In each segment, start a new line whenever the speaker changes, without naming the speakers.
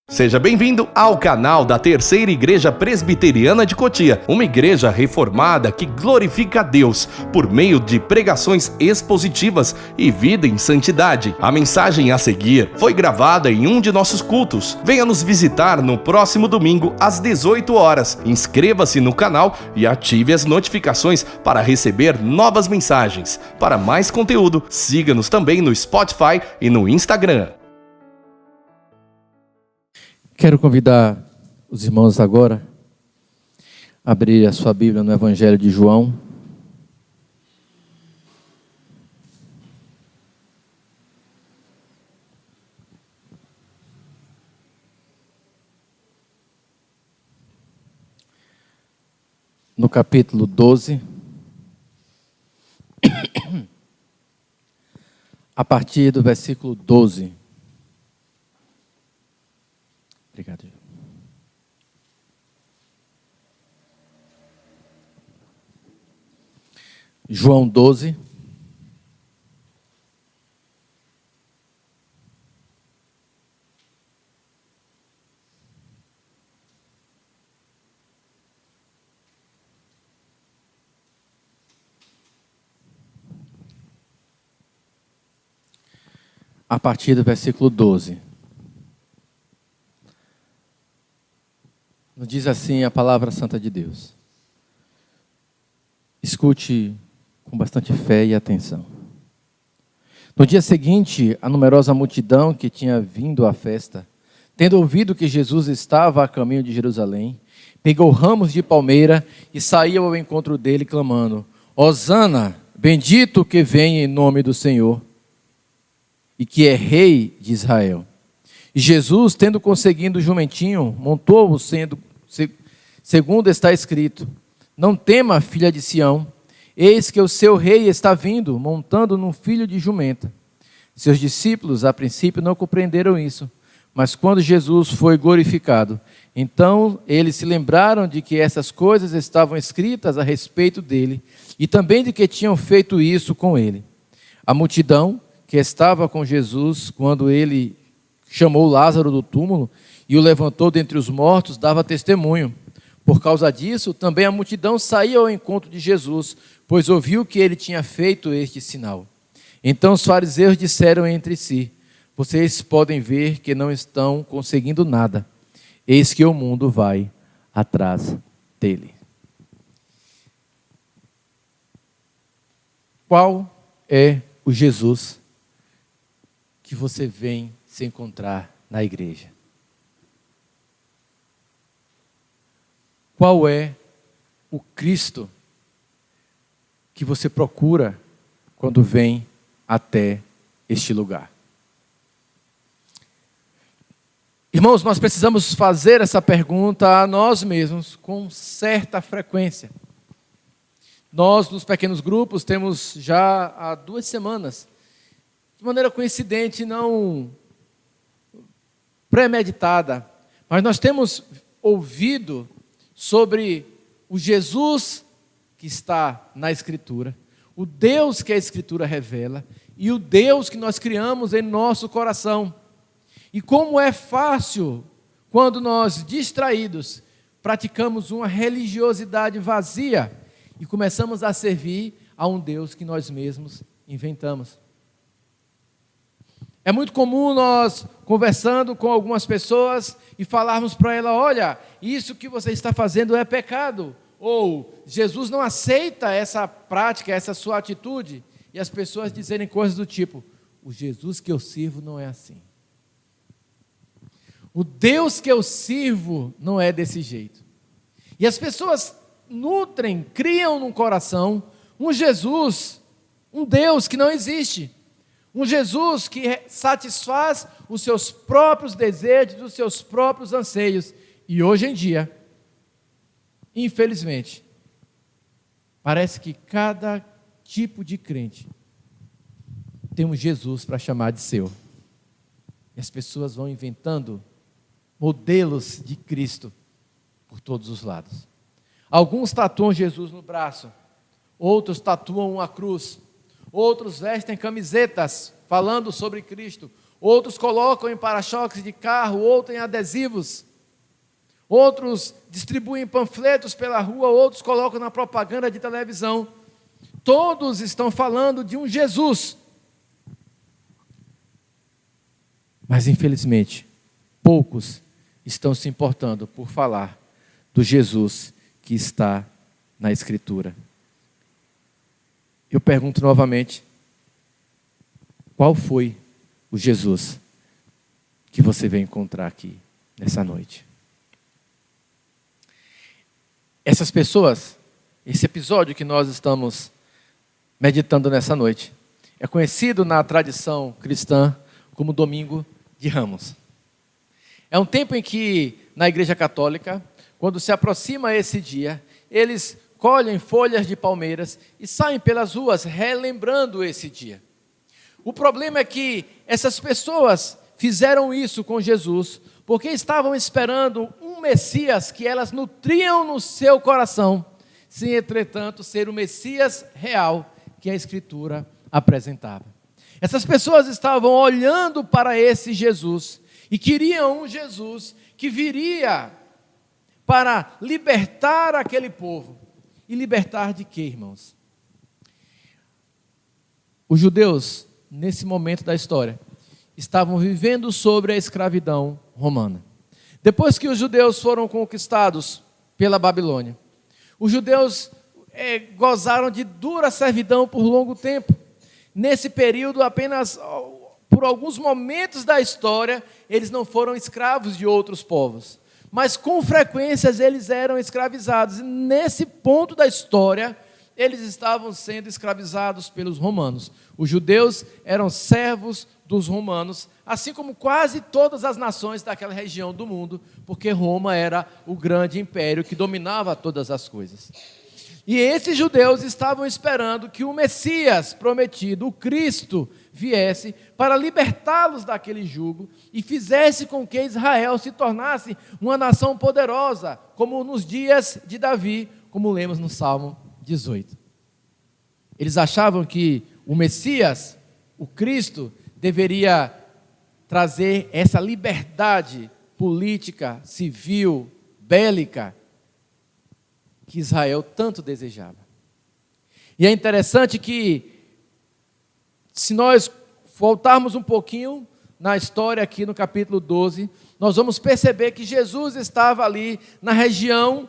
Seja bem-vindo ao canal da Terceira Igreja Presbiteriana de Cotia, uma igreja reformada que glorifica a Deus por meio de pregações expositivas e vida em santidade. A mensagem a seguir foi gravada em um de nossos cultos. Venha nos visitar no próximo domingo às 18 horas. Inscreva-se no canal e ative as notificações para receber novas mensagens. Para mais conteúdo, siga-nos também no Spotify e no Instagram.
Quero convidar os irmãos agora a abrir a sua Bíblia no Evangelho de João. No capítulo 12, a partir do versículo 12. Obrigado. João 12. A partir do versículo 12. Nos diz assim a palavra santa de Deus. Escute com bastante fé e atenção. No dia seguinte, a numerosa multidão que tinha vindo à festa, tendo ouvido que Jesus estava a caminho de Jerusalém, pegou ramos de palmeira e saiu ao encontro dele, clamando: Hosana, bendito que vem em nome do Senhor, e que é rei de Israel. E Jesus, tendo conseguido o jumentinho, montou-o, segundo está escrito: Não tema, filha de Sião, eis que o seu rei está vindo, montando num filho de jumenta. Seus discípulos, a princípio, não compreenderam isso, mas quando Jesus foi glorificado, então eles se lembraram de que essas coisas estavam escritas a respeito dele, e também de que tinham feito isso com ele. A multidão que estava com Jesus, quando ele chamou Lázaro do túmulo e o levantou dentre os mortos, dava testemunho. Por causa disso, também a multidão saía ao encontro de Jesus, pois ouviu que ele tinha feito este sinal. Então os fariseus disseram entre si: Vocês podem ver que não estão conseguindo nada. Eis que o mundo vai atrás dele. Qual é o Jesus que você vem se encontrar na igreja? Qual é o Cristo que você procura quando vem até este lugar? Irmãos, nós precisamos fazer essa pergunta a nós mesmos com certa frequência. Nós, nos pequenos grupos, temos já há 2 semanas, de maneira coincidente, não premeditada, mas nós temos ouvido sobre o Jesus que está na Escritura, o Deus que a Escritura revela e o Deus que nós criamos em nosso coração. E como é fácil, quando nós, distraídos, praticamos uma religiosidade vazia e começamos a servir a um Deus que nós mesmos inventamos. É muito comum nós, conversando com algumas pessoas, e falarmos para ela: olha, isso que você está fazendo é pecado. Ou, Jesus não aceita essa prática, essa sua atitude. E as pessoas dizerem coisas do tipo: o Jesus que eu sirvo não é assim. O Deus que eu sirvo não é desse jeito. E as pessoas nutrem, criam no coração um Jesus, um Deus que não existe. Um Jesus que satisfaz os seus próprios desejos, os seus próprios anseios. E hoje em dia, infelizmente, parece que cada tipo de crente tem um Jesus para chamar de seu. E as pessoas vão inventando modelos de Cristo por todos os lados. Alguns tatuam Jesus no braço, outros tatuam uma cruz, outros vestem camisetas falando sobre Cristo, outros colocam em para-choques de carro, outros em adesivos, outros distribuem panfletos pela rua, outros colocam na propaganda de televisão. Todos estão falando de um Jesus. Mas, infelizmente, poucos estão se importando por falar do Jesus que está na Escritura. Eu pergunto novamente, qual foi o Jesus que você veio encontrar aqui nessa noite? Essas pessoas, esse episódio que nós estamos meditando nessa noite, é conhecido na tradição cristã como Domingo de Ramos. É um tempo em que, na Igreja Católica, quando se aproxima esse dia, eles colhem folhas de palmeiras e saem pelas ruas relembrando esse dia. O problema é que essas pessoas fizeram isso com Jesus porque estavam esperando um Messias que elas nutriam no seu coração, sem, entretanto, ser o Messias real que a Escritura apresentava. Essas pessoas estavam olhando para esse Jesus e queriam um Jesus que viria para libertar aquele povo. E libertar de quê, irmãos? Os judeus, nesse momento da história, estavam vivendo sobre a escravidão romana. Depois que os judeus foram conquistados pela Babilônia, os judeus gozaram de dura servidão por longo tempo. Nesse período, apenas por alguns momentos da história, eles não foram escravos de outros povos. Mas com frequência eles eram escravizados. E nesse ponto da história, eles estavam sendo escravizados pelos romanos. Os judeus eram servos dos romanos, assim como quase todas as nações daquela região do mundo, porque Roma era o grande império que dominava todas as coisas. E esses judeus estavam esperando que o Messias prometido, o Cristo, viesse para libertá-los daquele jugo e fizesse com que Israel se tornasse uma nação poderosa, como nos dias de Davi, como lemos no Salmo 18. Eles achavam que o Messias, o Cristo, deveria trazer essa liberdade política, civil, bélica, que Israel tanto desejava. E é interessante que, se nós voltarmos um pouquinho na história aqui no capítulo 12, nós vamos perceber que Jesus estava ali na região,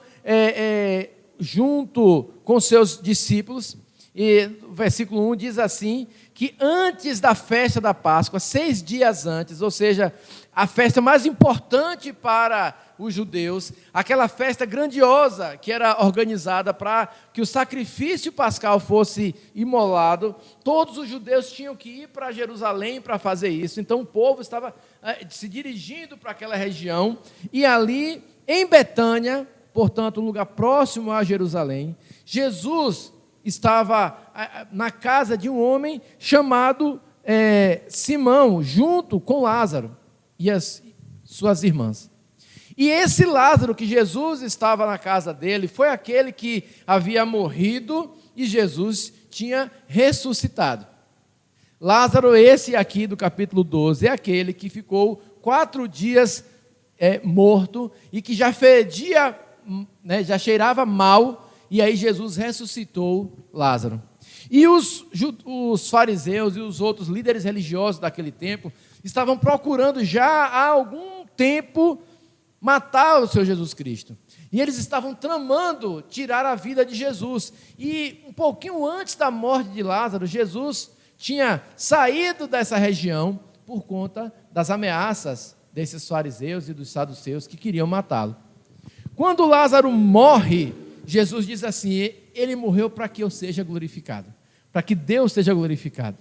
junto com seus discípulos, e o versículo 1 diz assim, que antes da festa da Páscoa, 6 dias antes, ou seja, a festa mais importante para os judeus, aquela festa grandiosa que era organizada para que o sacrifício pascal fosse imolado, todos os judeus tinham que ir para Jerusalém para fazer isso. Então o povo estava se dirigindo para aquela região, e ali em Betânia, portanto um lugar próximo a Jerusalém, Jesus estava na casa de um homem chamado Simão, junto com Lázaro e as suas irmãs. E esse Lázaro que Jesus estava na casa dele, foi aquele que havia morrido e Jesus tinha ressuscitado. Lázaro, esse aqui do capítulo 12, é aquele que ficou 4 dias morto e que já fedia, já cheirava mal, e aí Jesus ressuscitou Lázaro. E os fariseus e os outros líderes religiosos daquele tempo estavam procurando já há algum tempo matar o Senhor Jesus Cristo. E eles estavam tramando tirar a vida de Jesus. E um pouquinho antes da morte de Lázaro, Jesus tinha saído dessa região por conta das ameaças desses fariseus e dos saduceus que queriam matá-lo. Quando Lázaro morre, Jesus diz assim: ele morreu para que eu seja glorificado, para que Deus seja glorificado.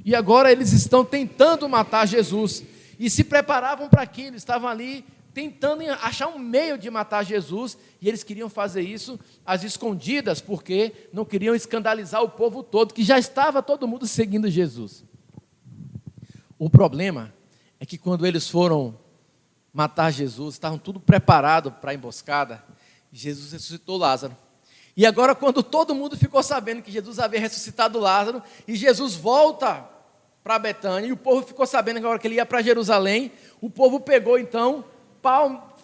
E agora eles estão tentando matar Jesus, e se preparavam para aquilo, estavam ali tentando achar um meio de matar Jesus, e eles queriam fazer isso às escondidas, porque não queriam escandalizar o povo todo, que já estava todo mundo seguindo Jesus. O problema é que quando eles foram matar Jesus, estavam tudo preparado para a emboscada, Jesus ressuscitou Lázaro. E agora, quando todo mundo ficou sabendo que Jesus havia ressuscitado Lázaro, e Jesus volta para Betânia, e o povo ficou sabendo que agora que ele ia para Jerusalém, o povo pegou então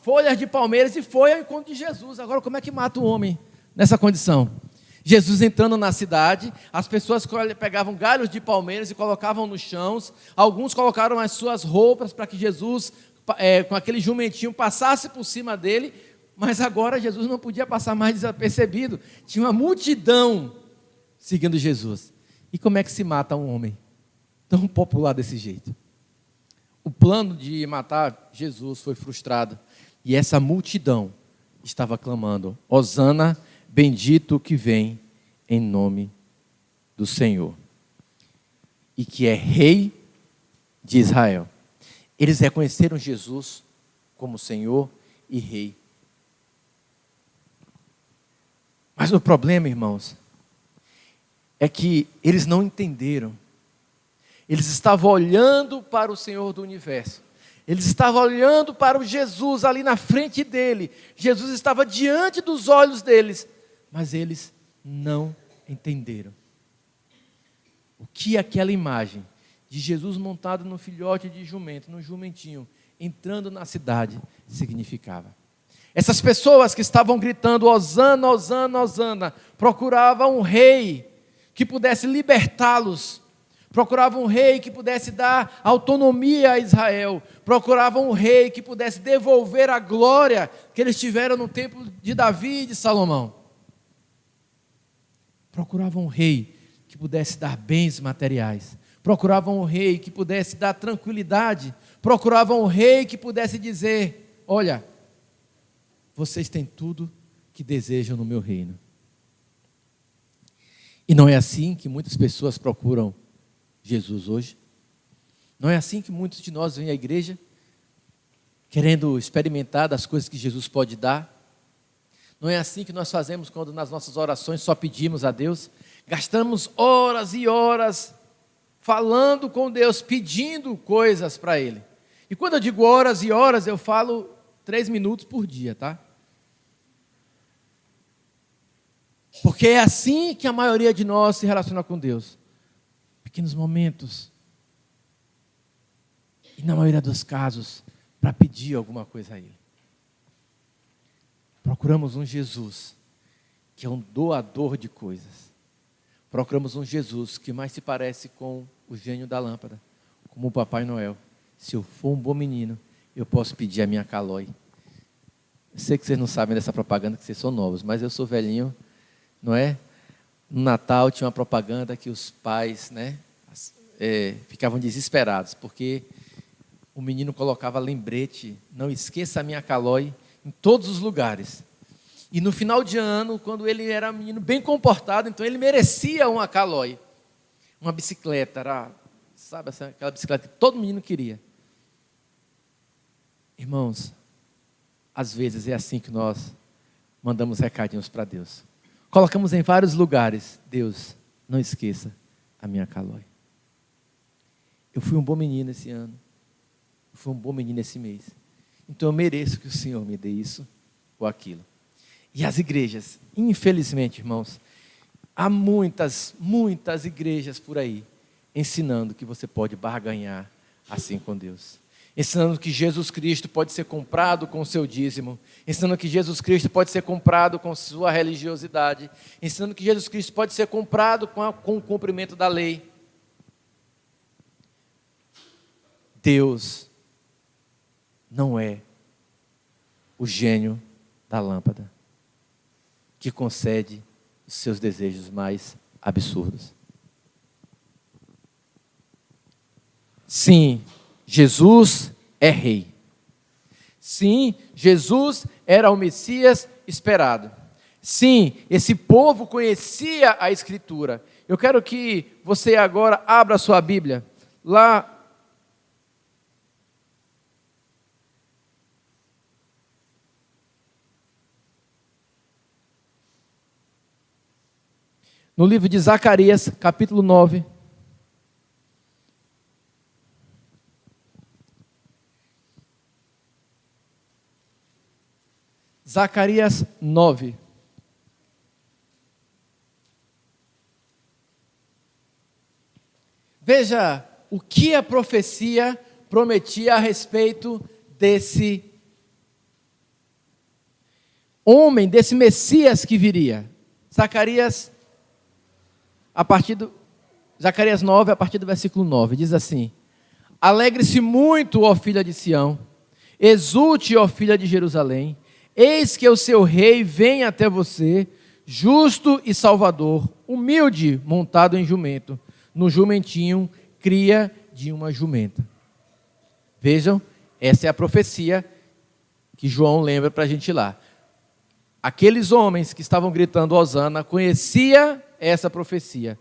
folhas de palmeiras e foi ao encontro de Jesus. Agora, como é que mata o homem nessa condição? Jesus entrando na cidade, as pessoas pegavam galhos de palmeiras e colocavam nos chãos, alguns colocaram as suas roupas para que Jesus, com aquele jumentinho, passasse por cima dele, mas agora Jesus não podia passar mais desapercebido, tinha uma multidão seguindo Jesus. E como é que se mata um homem tão popular desse jeito? O plano de matar Jesus foi frustrado, e essa multidão estava clamando: Hosana, bendito o que vem em nome do Senhor, e que é Rei de Israel. Eles reconheceram Jesus como Senhor e Rei. Mas o problema, irmãos, é que eles não entenderam. Eles estavam olhando para o Senhor do universo. Eles estavam olhando para o Jesus ali na frente dele. Jesus estava diante dos olhos deles. Mas eles não entenderam o que aquela imagem de Jesus montado no filhote de jumento, no jumentinho, entrando na cidade, significava. Essas pessoas que estavam gritando Hosana, Hosana, Hosana, procuravam um rei que pudesse libertá-los, procuravam um rei que pudesse dar autonomia a Israel, procuravam um rei que pudesse devolver a glória que eles tiveram no tempo de Davi e de Salomão. Procuravam um rei que pudesse dar bens materiais, procuravam um rei que pudesse dar tranquilidade, procuravam um rei que pudesse dizer: olha, vocês têm tudo que desejam no meu reino. E não é assim que muitas pessoas procuram Jesus hoje? Não é assim que muitos de nós vêm à igreja, querendo experimentar das coisas que Jesus pode dar? Não é assim que nós fazemos quando nas nossas orações só pedimos a Deus? Gastamos horas e horas falando com Deus, pedindo coisas para Ele. E quando eu digo horas e horas, eu falo 3 minutos por dia, tá? Porque é assim que a maioria de nós se relaciona com Deus. Pequenos momentos. E na maioria dos casos, para pedir alguma coisa a Ele. Procuramos um Jesus que é um doador de coisas. Procuramos um Jesus que mais se parece com o gênio da lâmpada, como o Papai Noel. Se eu for um bom menino, eu posso pedir a minha Calói. Eu sei que vocês não sabem dessa propaganda, que vocês são novos, mas eu sou velhinho, não é? No Natal tinha uma propaganda que os pais, né, ficavam desesperados, porque o menino colocava lembrete: não esqueça a minha Calói, em todos os lugares. E no final de ano, quando ele era um menino bem comportado, então ele merecia uma Calói, uma bicicleta, sabe, aquela bicicleta que todo menino queria. Irmãos, às vezes é assim que nós mandamos recadinhos para Deus. Colocamos em vários lugares: Deus, não esqueça a minha Calói. Eu fui um bom menino esse ano. Eu fui um bom menino esse mês. Então eu mereço que o Senhor me dê isso ou aquilo. E as igrejas, infelizmente, irmãos, há muitas igrejas por aí ensinando que você pode barganhar assim com Deus. Ensinando que Jesus Cristo pode ser comprado com o seu dízimo. Ensinando que Jesus Cristo pode ser comprado com sua religiosidade. Ensinando que Jesus Cristo pode ser comprado com o cumprimento da lei. Deus não é o gênio da lâmpada que concede os seus desejos mais absurdos. Sim, Jesus é rei. Sim, Jesus era o Messias esperado. Sim, esse povo conhecia a Escritura. Eu quero que você agora abra a sua Bíblia lá no livro de Zacarias, capítulo 9. Zacarias 9. Veja o que a profecia prometia a respeito desse homem, desse Messias que viria. Zacarias 9, a partir do versículo 9, diz assim: alegre-se muito, ó filha de Sião, exulte, ó filha de Jerusalém, eis que o seu rei vem até você, justo e salvador, humilde, montado em jumento, no jumentinho, cria de uma jumenta. Vejam, essa é a profecia que João lembra para a gente lá. Aqueles homens que estavam gritando Hosana conhecia essa profecia.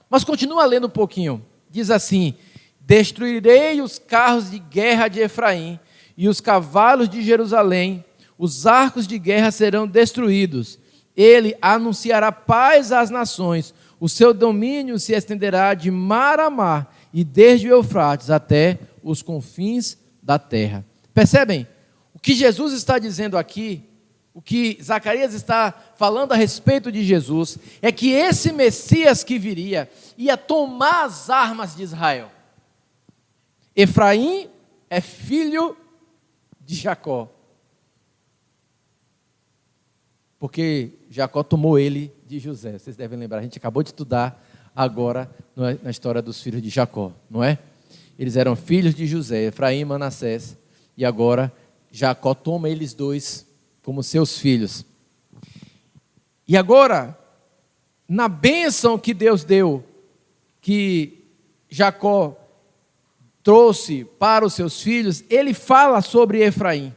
Mas continua lendo um pouquinho. Diz assim: destruirei os carros de guerra de Efraim e os cavalos de Jerusalém, os arcos de guerra serão destruídos. Ele anunciará paz às nações, o seu domínio se estenderá de mar a mar e desde o Eufrates até os confins da terra. Percebem? O que Jesus está dizendo aqui, o que Zacarias está falando a respeito de Jesus, é que esse Messias que viria ia tomar as armas de Israel. Efraim é filho de Jacó, porque Jacó tomou ele de José. Vocês devem lembrar, a gente acabou de estudar agora na história dos filhos de Jacó, não é? Eles eram filhos de José, Efraim e Manassés, e agora Jacó toma eles dois como seus filhos. E agora, na bênção que Deus deu, que Jacó trouxe para os seus filhos, ele fala sobre Efraim,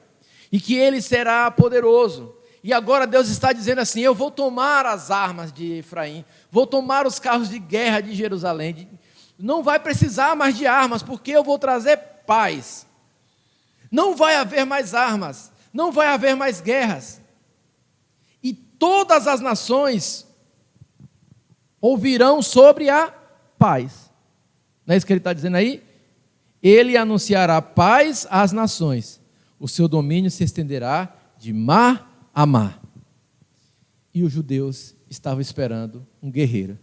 e que ele será poderoso. E agora Deus está dizendo assim: eu vou tomar as armas de Efraim, vou tomar os carros de guerra de Jerusalém, não vai precisar mais de armas, porque eu vou trazer paz. Não vai haver mais armas, não vai haver mais guerras. E todas as nações ouvirão sobre a paz. Não é isso que ele está dizendo aí? Ele anunciará paz às nações, o seu domínio se estenderá de mar a mar. E os judeus estavam esperando um guerreiro,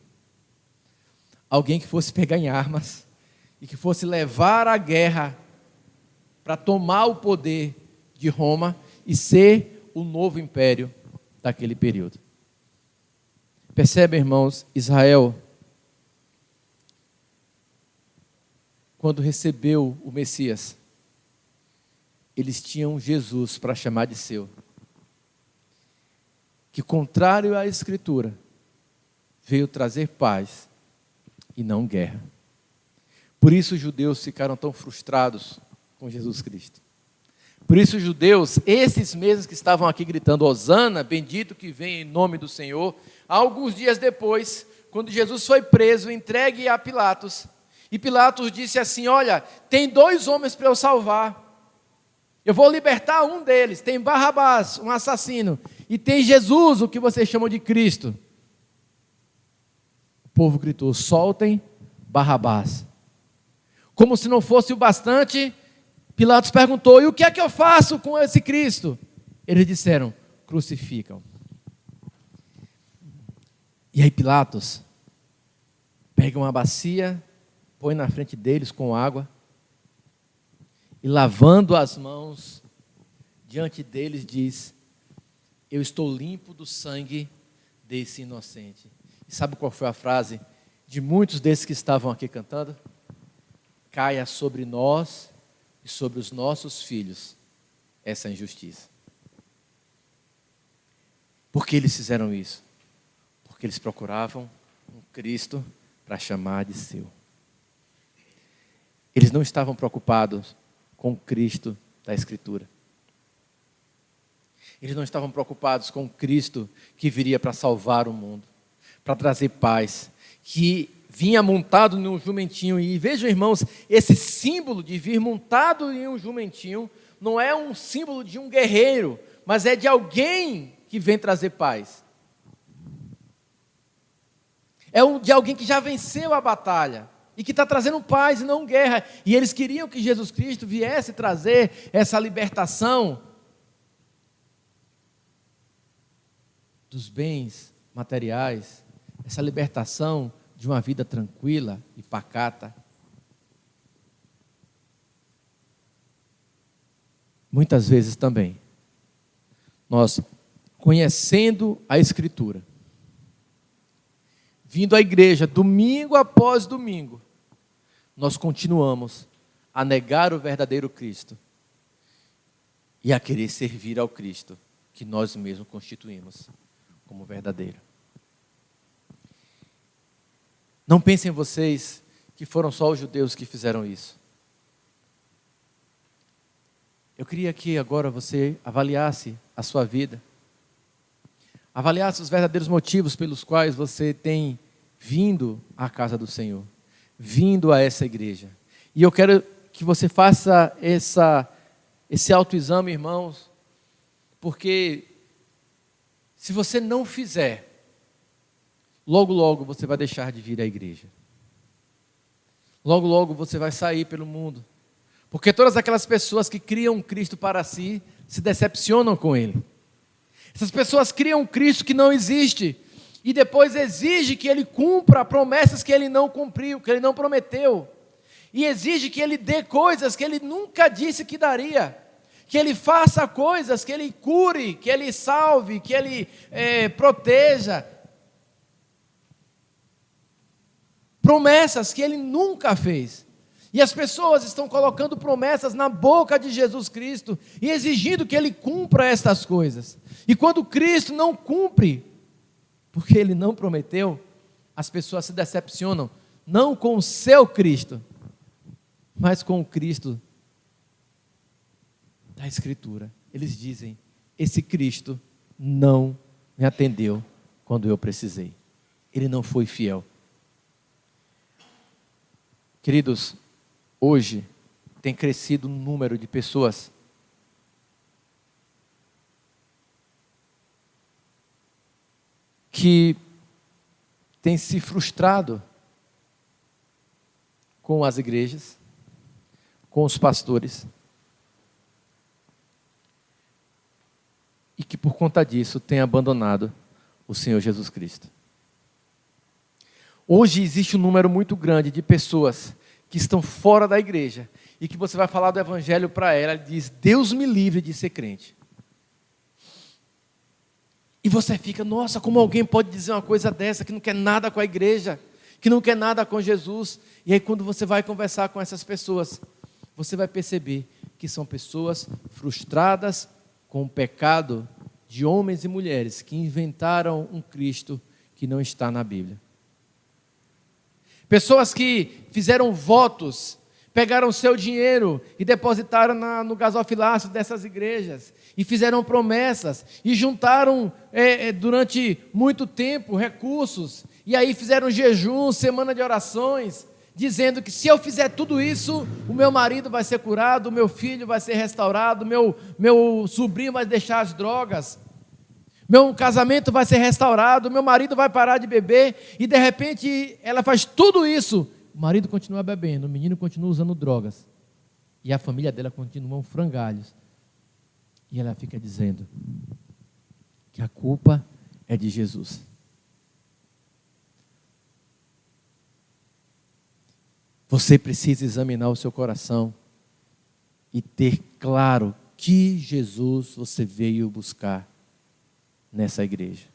alguém que fosse pegar em armas e que fosse levar a guerra para tomar o poder de Roma e ser o novo império daquele período. Percebem, irmãos, Israel, quando recebeu o Messias, eles tinham Jesus para chamar de seu, que, contrário à Escritura, veio trazer paz e não guerra. Por isso os judeus ficaram tão frustrados com Jesus Cristo. Por isso os judeus, esses mesmos que estavam aqui gritando Hosana, bendito que vem em nome do Senhor, alguns dias depois, quando Jesus foi preso, entregue a Pilatos, e Pilatos disse assim: olha, tem 2 homens para eu salvar, eu vou libertar um deles, tem Barrabás, um assassino, e tem Jesus, o que vocês chamam de Cristo. O povo gritou: soltem Barrabás. Como se não fosse o bastante, Pilatos perguntou: e o que é que eu faço com esse Cristo? Eles disseram: crucificam. E aí Pilatos pega uma bacia, põe na frente deles com água, e lavando as mãos diante deles diz: eu estou limpo do sangue desse inocente. E sabe qual foi a frase de muitos desses que estavam aqui cantando? Caia sobre nós e sobre os nossos filhos essa injustiça. Por que eles fizeram isso? Porque eles procuravam um Cristo para chamar de seu. Eles não estavam preocupados com o Cristo da Escritura. Eles não estavam preocupados com o Cristo que viria para salvar o mundo, para trazer paz, que vinha montado num jumentinho. E vejam, irmãos, esse símbolo de vir montado em um jumentinho não é um símbolo de um guerreiro, mas é de alguém que vem trazer paz. É de alguém que já venceu a batalha e que está trazendo paz e não guerra. E eles queriam que Jesus Cristo viesse trazer essa libertação dos bens materiais, essa libertação de uma vida tranquila e pacata. Muitas vezes também, nós, conhecendo a Escritura, vindo à igreja domingo após domingo, nós continuamos a negar o verdadeiro Cristo e a querer servir ao Cristo que nós mesmos constituímos como verdadeiro. Não pensem vocês que foram só os judeus que fizeram isso. Eu queria que agora você avaliasse a sua vida, avaliasse os verdadeiros motivos pelos quais você tem vindo à casa do Senhor, vindo a essa igreja. E eu quero que você faça esse autoexame, irmãos, porque se você não fizer, logo, logo você vai deixar de vir à igreja. Logo, logo você vai sair pelo mundo. Porque todas aquelas pessoas que criam um Cristo para si, se decepcionam com Ele. Essas pessoas criam um Cristo que não existe, e depois exige que Ele cumpra promessas que Ele não cumpriu, que Ele não prometeu. E exige que Ele dê coisas que Ele nunca disse que daria. Que Ele faça coisas, que Ele cure, que Ele salve, que Ele proteja. Promessas que Ele nunca fez. E as pessoas estão colocando promessas na boca de Jesus Cristo e exigindo que Ele cumpra estas coisas. E quando Cristo não cumpre, porque Ele não prometeu, as pessoas se decepcionam, não com o seu Cristo, mas com o Cristo da Escritura. Eles dizem: esse Cristo não me atendeu quando eu precisei. Ele não foi fiel. Queridos, hoje tem crescido o número de pessoas que têm se frustrado com as igrejas, com os pastores, e que por conta disso têm abandonado o Senhor Jesus Cristo. Hoje existe um número muito grande de pessoas que estão fora da igreja e que você vai falar do evangelho para ela, ela diz: Deus me livre de ser crente. E você fica: nossa, como alguém pode dizer uma coisa dessa, que não quer nada com a igreja, que não quer nada com Jesus? E aí quando você vai conversar com essas pessoas, você vai perceber que são pessoas frustradas com o pecado de homens e mulheres que inventaram um Cristo que não está na Bíblia. Pessoas que fizeram votos, pegaram seu dinheiro e depositaram no gasofilácio dessas igrejas, e fizeram promessas, e juntaram durante muito tempo recursos, e aí fizeram jejum, semana de orações, dizendo que se eu fizer tudo isso, o meu marido vai ser curado, o meu filho vai ser restaurado, meu sobrinho vai deixar as drogas, meu casamento vai ser restaurado, meu marido vai parar de beber, e de repente ela faz tudo isso, o marido continua bebendo, o menino continua usando drogas, e a família dela continua frangalhos, e ela fica dizendo que a culpa é de Jesus. Você precisa examinar o seu coração e ter claro que Jesus você veio buscar nessa igreja.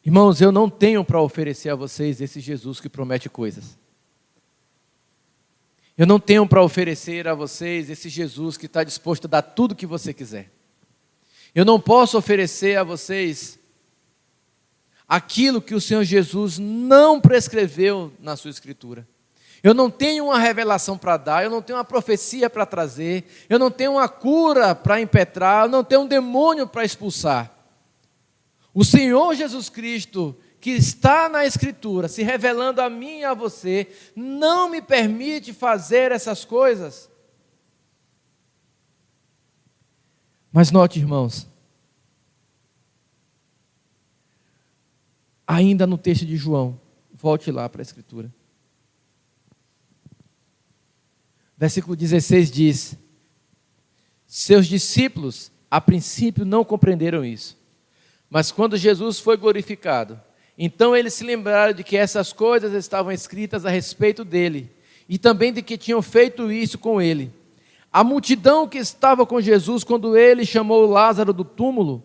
Irmãos, eu não tenho para oferecer a vocês esse Jesus que promete coisas. Eu não tenho para oferecer a vocês esse Jesus que está disposto a dar tudo o que você quiser. Eu não posso oferecer a vocês aquilo que o Senhor Jesus não prescreveu na sua Escritura. Eu não tenho uma revelação para dar, eu não tenho uma profecia para trazer, eu não tenho uma cura para impetrar, eu não tenho um demônio para expulsar. O Senhor Jesus Cristo, que está na Escritura, se revelando a mim e a você, não me permite fazer essas coisas. Mas note, irmãos, ainda no texto de João, volte lá para a Escritura. Versículo 16 diz: seus discípulos a princípio não compreenderam isso, mas quando Jesus foi glorificado, então eles se lembraram de que essas coisas estavam escritas a respeito dele, e também de que tinham feito isso com ele. A multidão que estava com Jesus quando ele chamou Lázaro do túmulo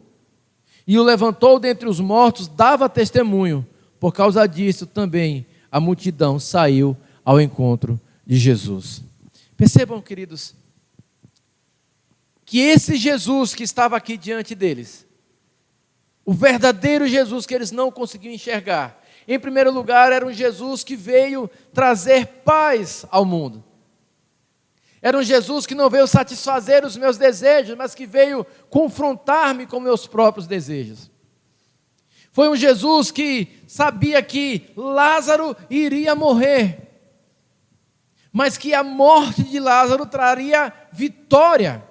e o levantou dentre os mortos dava testemunho. Por causa disso também a multidão saiu ao encontro de Jesus. Percebam, queridos, que esse Jesus que estava aqui diante deles, o verdadeiro Jesus que eles não conseguiam enxergar, em primeiro lugar, era um Jesus que veio trazer paz ao mundo. Era um Jesus que não veio satisfazer os meus desejos, mas que veio confrontar-me com meus próprios desejos. Foi um Jesus que sabia que Lázaro iria morrer, mas que a morte de Lázaro traria vitória,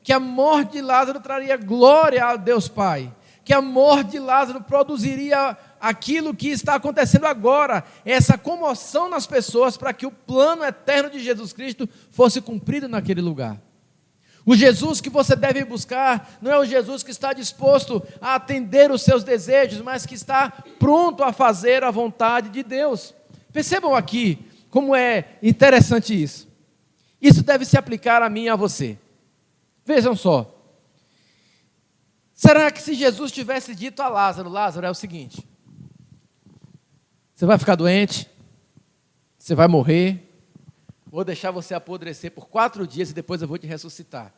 que a morte de Lázaro traria glória a Deus Pai, que a morte de Lázaro produziria aquilo que está acontecendo agora, essa comoção nas pessoas para que o plano eterno de Jesus Cristo fosse cumprido naquele lugar. O Jesus que você deve buscar não é o Jesus que está disposto a atender os seus desejos, mas que está pronto a fazer a vontade de Deus. Percebam aqui como é interessante isso. Isso deve se aplicar a mim e a você. Vejam só. Será que se Jesus tivesse dito a Lázaro, Lázaro, é o seguinte: você vai ficar doente, você vai morrer, vou deixar você apodrecer por 4 dias e depois eu vou te ressuscitar.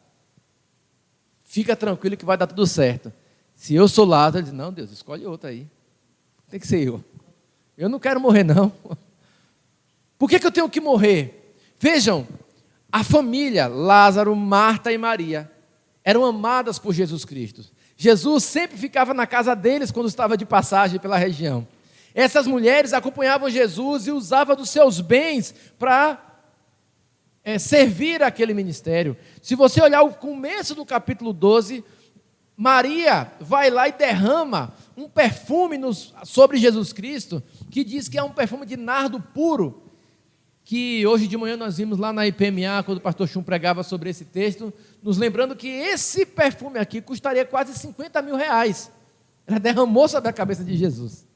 Fica tranquilo que vai dar tudo certo. Se eu sou Lázaro, ele diz, não, Deus, escolhe outro aí. Tem que ser eu. Eu não quero morrer, não. Por que eu tenho que morrer? Vejam, a família, Lázaro, Marta e Maria, eram amadas por Jesus Cristo. Jesus sempre ficava na casa deles quando estava de passagem pela região. Essas mulheres acompanhavam Jesus e usavam dos seus bens para servir aquele ministério. Se você olhar o começo do capítulo 12, Maria vai lá e derrama um perfume sobre Jesus Cristo, que diz que é um perfume de nardo puro, que hoje de manhã nós vimos lá na IPMA, quando o pastor Chum pregava sobre esse texto, nos lembrando que esse perfume aqui custaria quase 50 mil reais. Ela derramou sobre a cabeça de Jesus.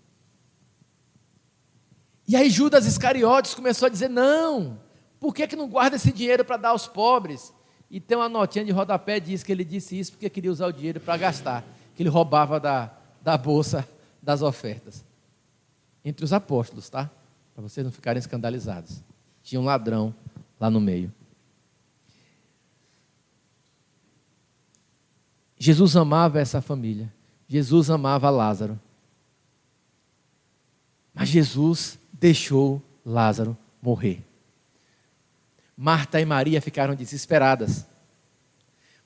E aí Judas Iscariotes começou a dizer, não, por que não guarda esse dinheiro para dar aos pobres? E tem uma notinha de rodapé, diz que ele disse isso porque queria usar o dinheiro para gastar, que ele roubava da bolsa das ofertas. Entre os apóstolos, tá? Para vocês não ficarem escandalizados. Tinha um ladrão lá no meio. Jesus amava essa família. Jesus amava Lázaro. Mas Jesus deixou Lázaro morrer. Marta e Maria ficaram desesperadas.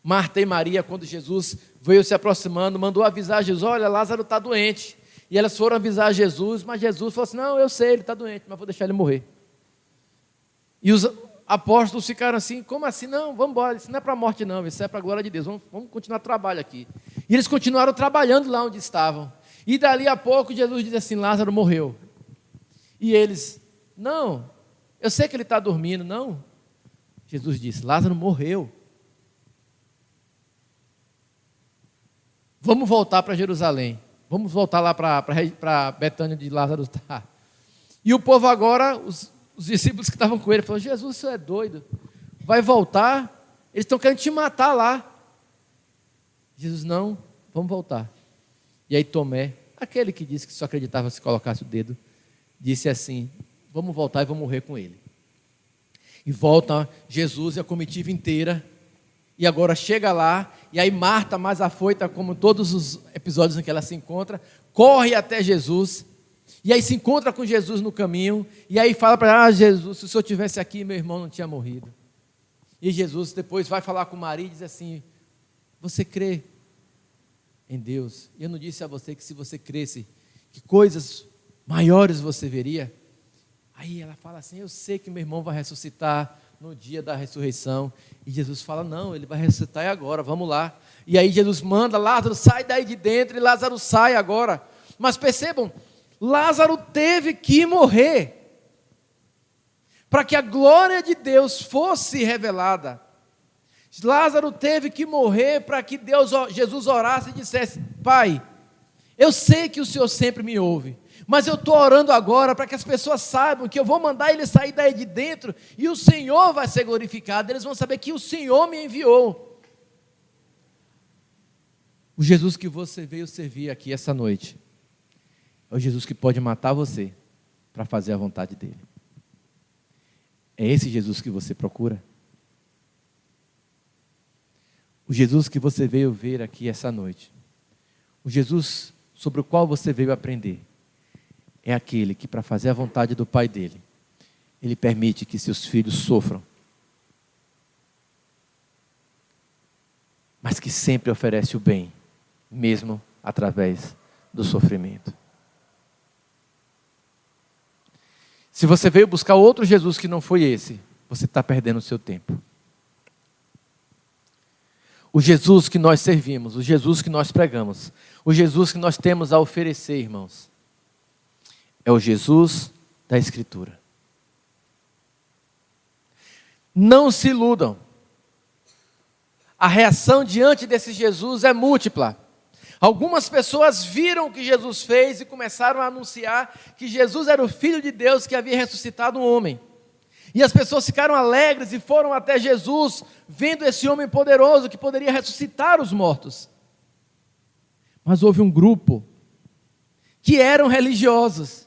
Marta e Maria, quando Jesus veio se aproximando, mandou avisar Jesus, olha, Lázaro está doente. E elas foram avisar Jesus, mas Jesus falou assim, não, eu sei, ele está doente, mas vou deixar ele morrer. E os apóstolos ficaram assim, como assim? Não, vamos embora, isso não é para a morte não, isso é para a glória de Deus, vamos continuar o trabalho aqui. E eles continuaram trabalhando lá onde estavam. E dali a pouco Jesus diz assim, Lázaro morreu. E eles, não, eu sei que ele está dormindo, não. Jesus disse, Lázaro morreu. Vamos voltar para Jerusalém. Vamos voltar lá para Betânia de Lázaro está. E o povo agora, os discípulos que estavam com ele, falaram, Jesus, você é doido. Vai voltar? Eles estão querendo te matar lá. Jesus, não, vamos voltar. E aí Tomé, aquele que disse que só acreditava se colocasse o dedo, disse assim, vamos voltar e vamos morrer com ele. E volta Jesus e a comitiva inteira, e agora chega lá, e aí Marta, mais afoita, como todos os episódios em que ela se encontra, corre até Jesus, e aí se encontra com Jesus no caminho, e aí fala para ela, Jesus, se o senhor estivesse aqui, meu irmão não tinha morrido. E Jesus depois vai falar com Maria e diz assim, você crê em Deus? Eu não disse a você que se você cresce, que coisas maiores você veria? Aí ela fala assim, eu sei que meu irmão vai ressuscitar no dia da ressurreição. E Jesus fala, não, ele vai ressuscitar agora, vamos lá. E aí Jesus manda, Lázaro, sai daí de dentro, e Lázaro sai agora. Mas percebam, Lázaro teve que morrer, para que a glória de Deus fosse revelada. Lázaro teve que morrer para que Jesus orasse e dissesse, Pai, eu sei que o Senhor sempre me ouve. Mas eu estou orando agora para que as pessoas saibam que eu vou mandar ele sair daí de dentro e o Senhor vai ser glorificado. Eles vão saber que o Senhor me enviou. O Jesus que você veio servir aqui essa noite é o Jesus que pode matar você para fazer a vontade dele. É esse Jesus que você procura? O Jesus que você veio ver aqui essa noite, o Jesus sobre o qual você veio aprender, é aquele que, para fazer a vontade do Pai dele, ele permite que seus filhos sofram, mas que sempre oferece o bem, mesmo através do sofrimento. Se você veio buscar outro Jesus que não foi esse, você está perdendo o seu tempo. O Jesus que nós servimos, o Jesus que nós pregamos, o Jesus que nós temos a oferecer, irmãos, é o Jesus da Escritura. Não se iludam. A reação diante desse Jesus é múltipla. Algumas pessoas viram o que Jesus fez e começaram a anunciar que Jesus era o Filho de Deus que havia ressuscitado um homem. E as pessoas ficaram alegres e foram até Jesus, vendo esse homem poderoso que poderia ressuscitar os mortos. Mas houve um grupo que eram religiosos,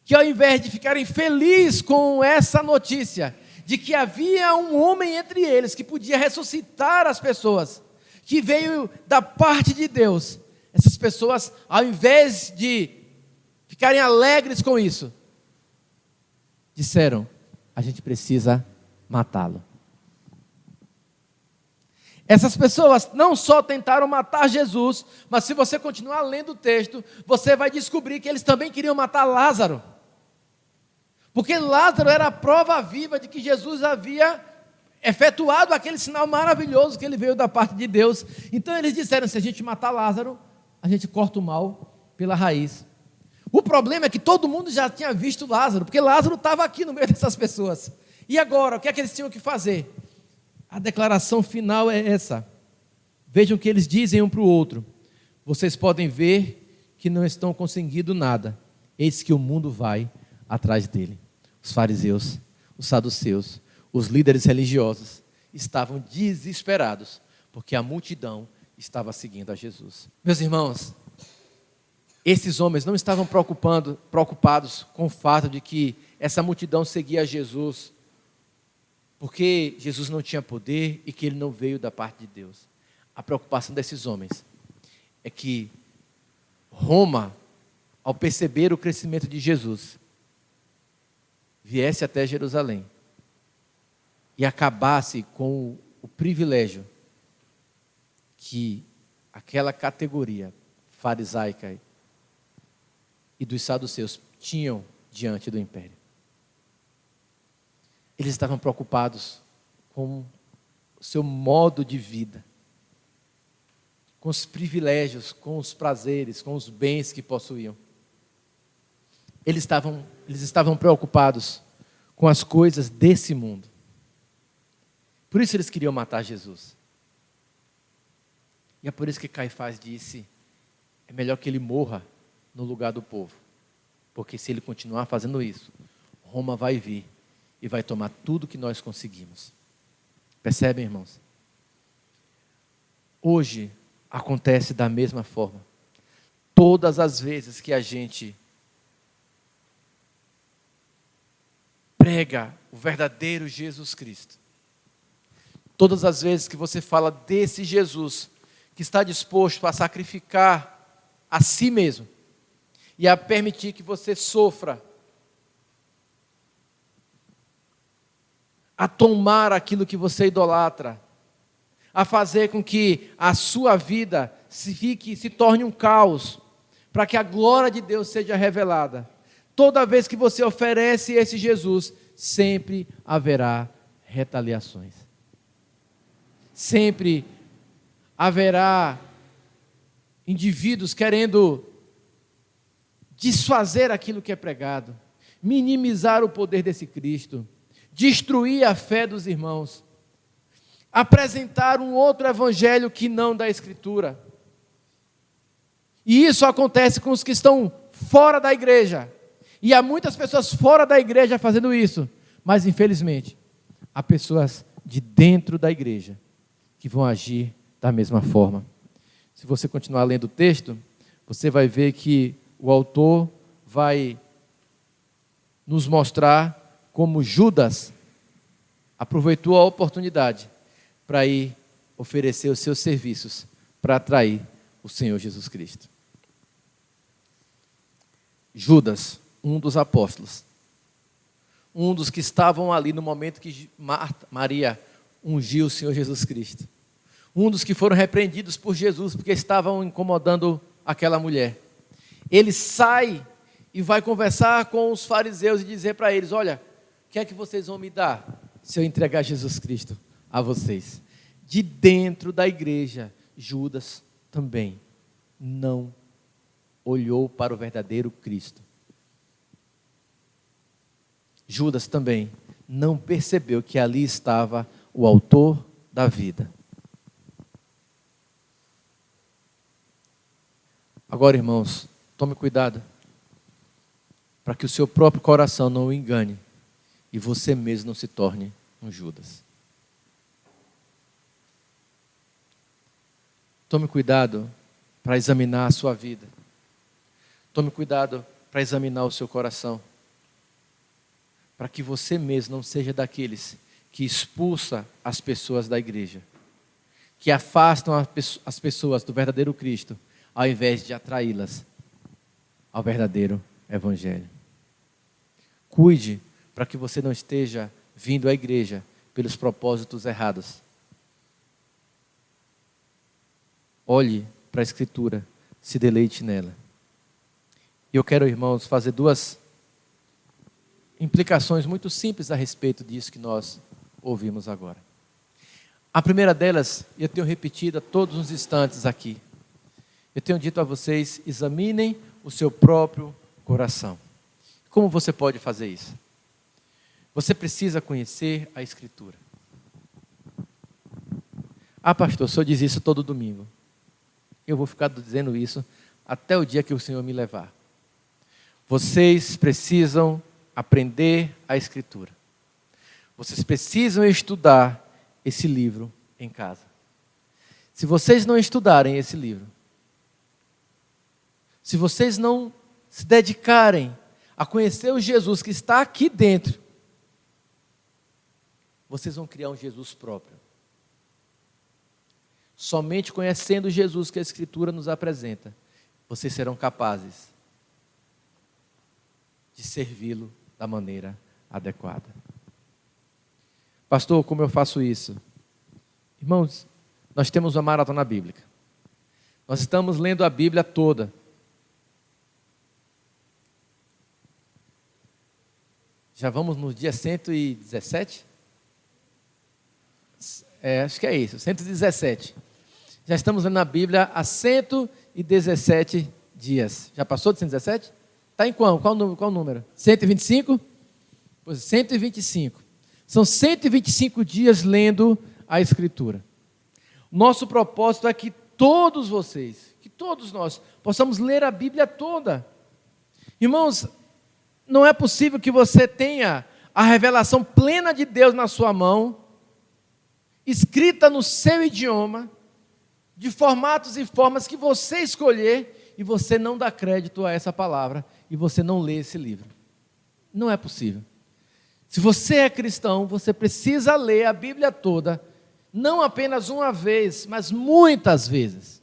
que ao invés de ficarem felizes com essa notícia, de que havia um homem entre eles que podia ressuscitar as pessoas, que veio da parte de Deus, essas pessoas, ao invés de ficarem alegres com isso, disseram: a gente precisa matá-lo. Essas pessoas não só tentaram matar Jesus, mas se você continuar lendo o texto, você vai descobrir que eles também queriam matar Lázaro. Porque Lázaro era a prova viva de que Jesus havia efetuado aquele sinal maravilhoso que ele veio da parte de Deus. Então eles disseram: se a gente matar Lázaro, a gente corta o mal pela raiz. O problema é que todo mundo já tinha visto Lázaro, porque Lázaro estava aqui no meio dessas pessoas. E agora, o que é que eles tinham que fazer? A declaração final é essa. Vejam o que eles dizem um para o outro: vocês podem ver que não estão conseguindo nada, eis que o mundo vai atrás dele. Os fariseus, os saduceus, os líderes religiosos estavam desesperados, porque a multidão estava seguindo a Jesus. Meus irmãos, esses homens não estavam preocupados com o fato de que essa multidão seguia Jesus, porque Jesus não tinha poder e que ele não veio da parte de Deus. A preocupação desses homens é que Roma, ao perceber o crescimento de Jesus, viesse até Jerusalém e acabasse com o privilégio que aquela categoria farisaica e dos saduceus tinham diante do império. Eles estavam preocupados com o seu modo de vida, com os privilégios, com os prazeres, com os bens que possuíam. Eles estavam preocupados com as coisas desse mundo. Por isso eles queriam matar Jesus. E é por isso que Caifás disse: é melhor que ele morra no lugar do povo, porque se ele continuar fazendo isso, Roma vai vir e vai tomar tudo que nós conseguimos. Percebem, irmãos? Hoje acontece da mesma forma. Todas as vezes que a gente prega o verdadeiro Jesus Cristo, todas as vezes que você fala desse Jesus que está disposto a sacrificar a si mesmo e a permitir que você sofra, a tomar aquilo que você idolatra, a fazer com que a sua vida se torne um caos, para que a glória de Deus seja revelada. Toda vez que você oferece esse Jesus, sempre haverá retaliações. Sempre haverá indivíduos querendo desfazer aquilo que é pregado, minimizar o poder desse Cristo, destruir a fé dos irmãos, apresentar um outro evangelho que não da Escritura. E isso acontece com os que estão fora da igreja. E há muitas pessoas fora da igreja fazendo isso. Mas, infelizmente, há pessoas de dentro da igreja que vão agir da mesma forma. Se você continuar lendo o texto, você vai ver que o autor vai nos mostrar como Judas aproveitou a oportunidade para ir oferecer os seus serviços para atrair o Senhor Jesus Cristo. Judas, um dos apóstolos, um dos que estavam ali no momento que Maria ungiu o Senhor Jesus Cristo, um dos que foram repreendidos por Jesus porque estavam incomodando aquela mulher. Ele sai e vai conversar com os fariseus e dizer para eles: olha, o que é que vocês vão me dar se eu entregar Jesus Cristo a vocês? De dentro da igreja, Judas também não olhou para o verdadeiro Cristo. Judas também não percebeu que ali estava o autor da vida. Agora, irmãos, tome cuidado para que o seu próprio coração não o engane e você mesmo não se torne um Judas. Tome cuidado para examinar a sua vida. Tome cuidado para examinar o seu coração, para que você mesmo não seja daqueles que expulsa as pessoas da igreja, que afastam as pessoas do verdadeiro Cristo, ao invés de atraí-las ao verdadeiro Evangelho. Cuide para que você não esteja vindo à igreja pelos propósitos errados. Olhe para a Escritura, se deleite nela. E eu quero, irmãos, fazer duas implicações muito simples a respeito disso que nós ouvimos agora. A primeira delas, eu tenho repetido a todos os instantes aqui. Eu tenho dito a vocês: examinem o seu próprio coração. Como você pode fazer isso? Você precisa conhecer a Escritura. Ah, pastor, o senhor diz isso todo domingo. Eu vou ficar dizendo isso até o dia que o Senhor me levar. Vocês precisam aprender a Escritura. Vocês precisam estudar esse livro em casa. Se vocês não estudarem esse livro, se vocês não se dedicarem a conhecer o Jesus que está aqui dentro, vocês vão criar um Jesus próprio. Somente conhecendo o Jesus que a Escritura nos apresenta, vocês serão capazes de servi-lo da maneira adequada. Pastor, como eu faço isso? Irmãos, nós temos uma maratona bíblica. Nós estamos lendo a Bíblia toda. Já vamos no dia 117? Acho que é isso, 117. Já estamos lendo a Bíblia há 117 dias. Já passou de 117? Está em qual? Qual número? 125? Pois 125. São 125 dias lendo a Escritura. Nosso propósito é que todos vocês, que todos nós, possamos ler a Bíblia toda. Irmãos, não é possível que você tenha a revelação plena de Deus na sua mão, escrita no seu idioma, de formatos e formas que você escolher, e você não dá crédito a essa palavra, e você não lê esse livro. Não é possível. Se você é cristão, você precisa ler a Bíblia toda, não apenas uma vez, mas muitas vezes.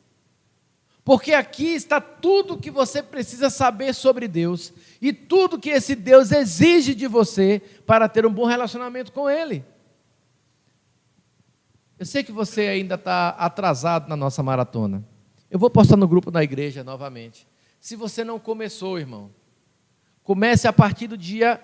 Porque aqui está tudo que você precisa saber sobre Deus, e tudo que esse Deus exige de você para ter um bom relacionamento com Ele. Eu sei que você ainda está atrasado na nossa maratona. Eu vou postar no grupo da igreja novamente. Se você não começou, irmão, comece a partir do dia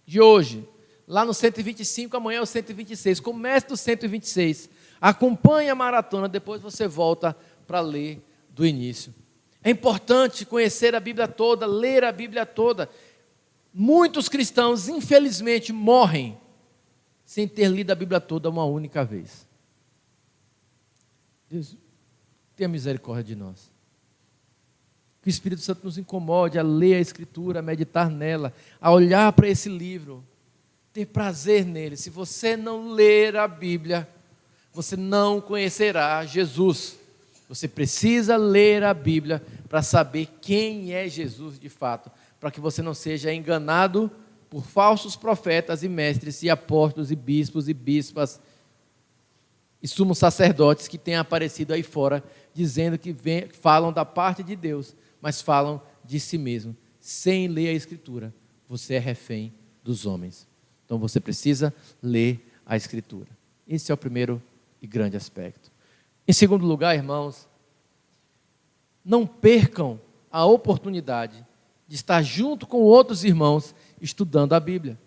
de hoje. Lá no 125, amanhã é o 126. Comece do 126. Acompanhe a maratona, depois você volta para ler do início. É importante conhecer a Bíblia toda, ler a Bíblia toda. Muitos cristãos, infelizmente, morrem sem ter lido a Bíblia toda uma única vez. Deus, tenha misericórdia de nós. Que o Espírito Santo nos incomode a ler a Escritura, a meditar nela, a olhar para esse livro, ter prazer nele. Se você não ler a Bíblia, você não conhecerá Jesus. Você precisa ler a Bíblia para saber quem é Jesus de fato, para que você não seja enganado por falsos profetas e mestres e apóstolos e bispos e bispas e sumos sacerdotes que têm aparecido aí fora, dizendo que falam da parte de Deus, mas falam de si mesmo, sem ler a Escritura. Você é refém dos homens. Então você precisa ler a Escritura. Esse é o primeiro e grande aspecto. Em segundo lugar, irmãos, não percam a oportunidade de estar junto com outros irmãos estudando a Bíblia.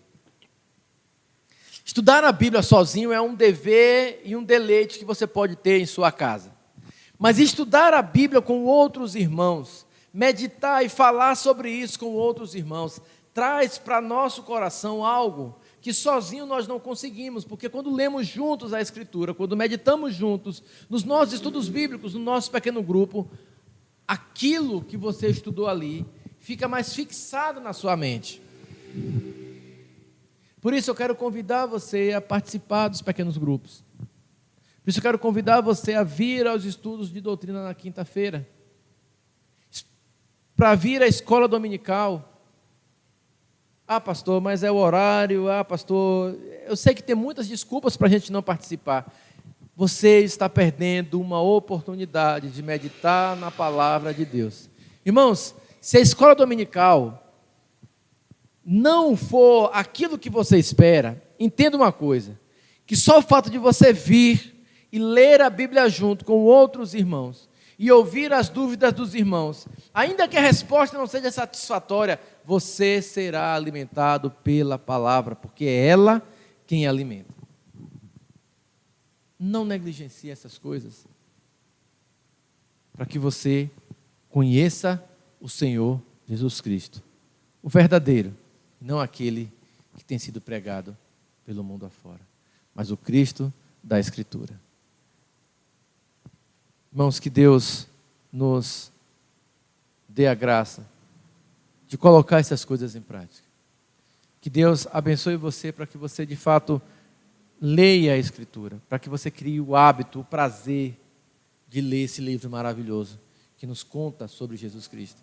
Estudar a Bíblia sozinho é um dever e um deleite que você pode ter em sua casa. Mas estudar a Bíblia com outros irmãos, meditar e falar sobre isso com outros irmãos, traz para nosso coração algo que sozinho nós não conseguimos, porque quando lemos juntos a Escritura, quando meditamos juntos, nos nossos estudos bíblicos, no nosso pequeno grupo, aquilo que você estudou ali fica mais fixado na sua mente. Por isso eu quero convidar você a participar dos pequenos grupos. Por isso eu quero convidar você a vir aos estudos de doutrina na quinta-feira, para vir à escola dominical. Ah, pastor, mas é o horário. Ah, pastor, eu sei que tem muitas desculpas para a gente não participar. Você está perdendo uma oportunidade de meditar na palavra de Deus. Irmãos, se a escola dominical não for aquilo que você espera, entenda uma coisa, que só o fato de você vir e ler a Bíblia junto com outros irmãos e ouvir as dúvidas dos irmãos, ainda que a resposta não seja satisfatória, você será alimentado pela palavra, porque é ela quem alimenta. Não negligencie essas coisas, para que você conheça o Senhor Jesus Cristo, o verdadeiro, não aquele que tem sido pregado pelo mundo afora, mas o Cristo da Escritura. Irmãos, que Deus nos dê a graça de colocar essas coisas em prática. Que Deus abençoe você para que você de fato leia a Escritura, para que você crie o hábito, o prazer de ler esse livro maravilhoso que nos conta sobre Jesus Cristo.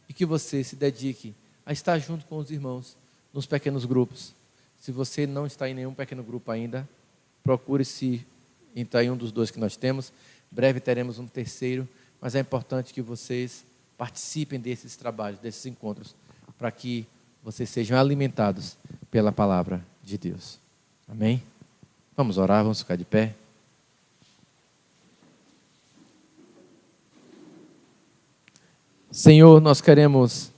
E que você se dedique a estar junto com os irmãos nos pequenos grupos. Se você não está em nenhum pequeno grupo ainda, procure se entrar em um dos dois que nós temos. Breve teremos um terceiro, mas é importante que vocês participem desses trabalhos, desses encontros, para que vocês sejam alimentados pela palavra de Deus. Amém? Vamos orar, vamos ficar de pé. Senhor, nós queremos,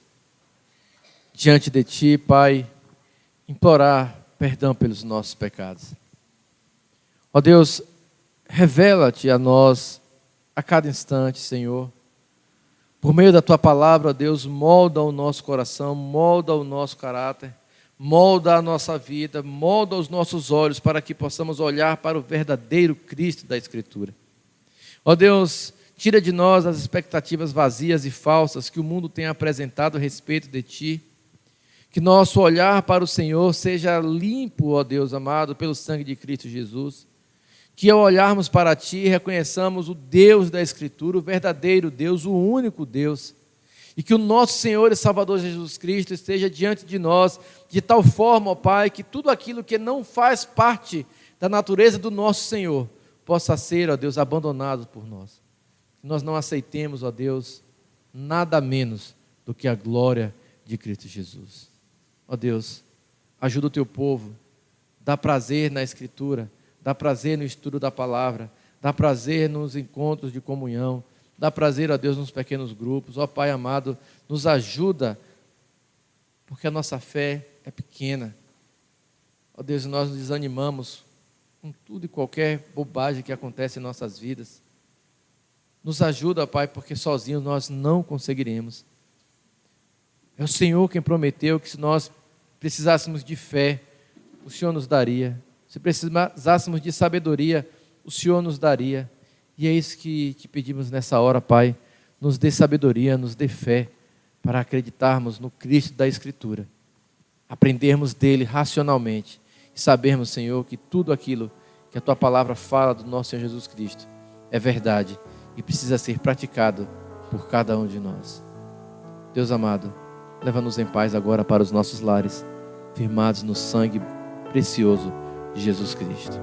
diante de Ti, Pai, implorar perdão pelos nossos pecados. Ó Deus, revela-te a nós a cada instante, Senhor. Por meio da Tua palavra, ó Deus, molda o nosso coração, molda o nosso caráter, molda a nossa vida, molda os nossos olhos para que possamos olhar para o verdadeiro Cristo da Escritura. Ó Deus, tira de nós as expectativas vazias e falsas que o mundo tem apresentado a respeito de Ti. Que nosso olhar para o Senhor seja limpo, ó Deus amado, pelo sangue de Cristo Jesus. Que ao olharmos para Ti, reconheçamos o Deus da Escritura, o verdadeiro Deus, o único Deus. E que o nosso Senhor e Salvador Jesus Cristo esteja diante de nós, de tal forma, ó Pai, que tudo aquilo que não faz parte da natureza do nosso Senhor, possa ser, ó Deus, abandonado por nós. Que nós não aceitemos, ó Deus, nada menos do que a glória de Cristo Jesus. Ó Deus, ajuda o Teu povo, dá prazer na Escritura, dá prazer no estudo da palavra, dá prazer nos encontros de comunhão, dá prazer, ó Deus, nos pequenos grupos. Ó Pai amado, nos ajuda, porque a nossa fé é pequena. Ó Deus, nós nos desanimamos com tudo e qualquer bobagem que acontece em nossas vidas. Nos ajuda, Pai, porque sozinhos nós não conseguiremos. É o Senhor quem prometeu que se nós precisássemos de fé, o Senhor nos daria. Se precisássemos de sabedoria, o Senhor nos daria. E é isso que te pedimos nessa hora, Pai. nos dê sabedoria, nos dê fé para acreditarmos no Cristo da Escritura, aprendermos dele racionalmente e sabermos, Senhor, que tudo aquilo que a Tua palavra fala do nosso Senhor Jesus Cristo é verdade e precisa ser praticado por cada um de nós. Deus amado, leva-nos em paz agora para os nossos lares, firmados no sangue precioso de Jesus Cristo.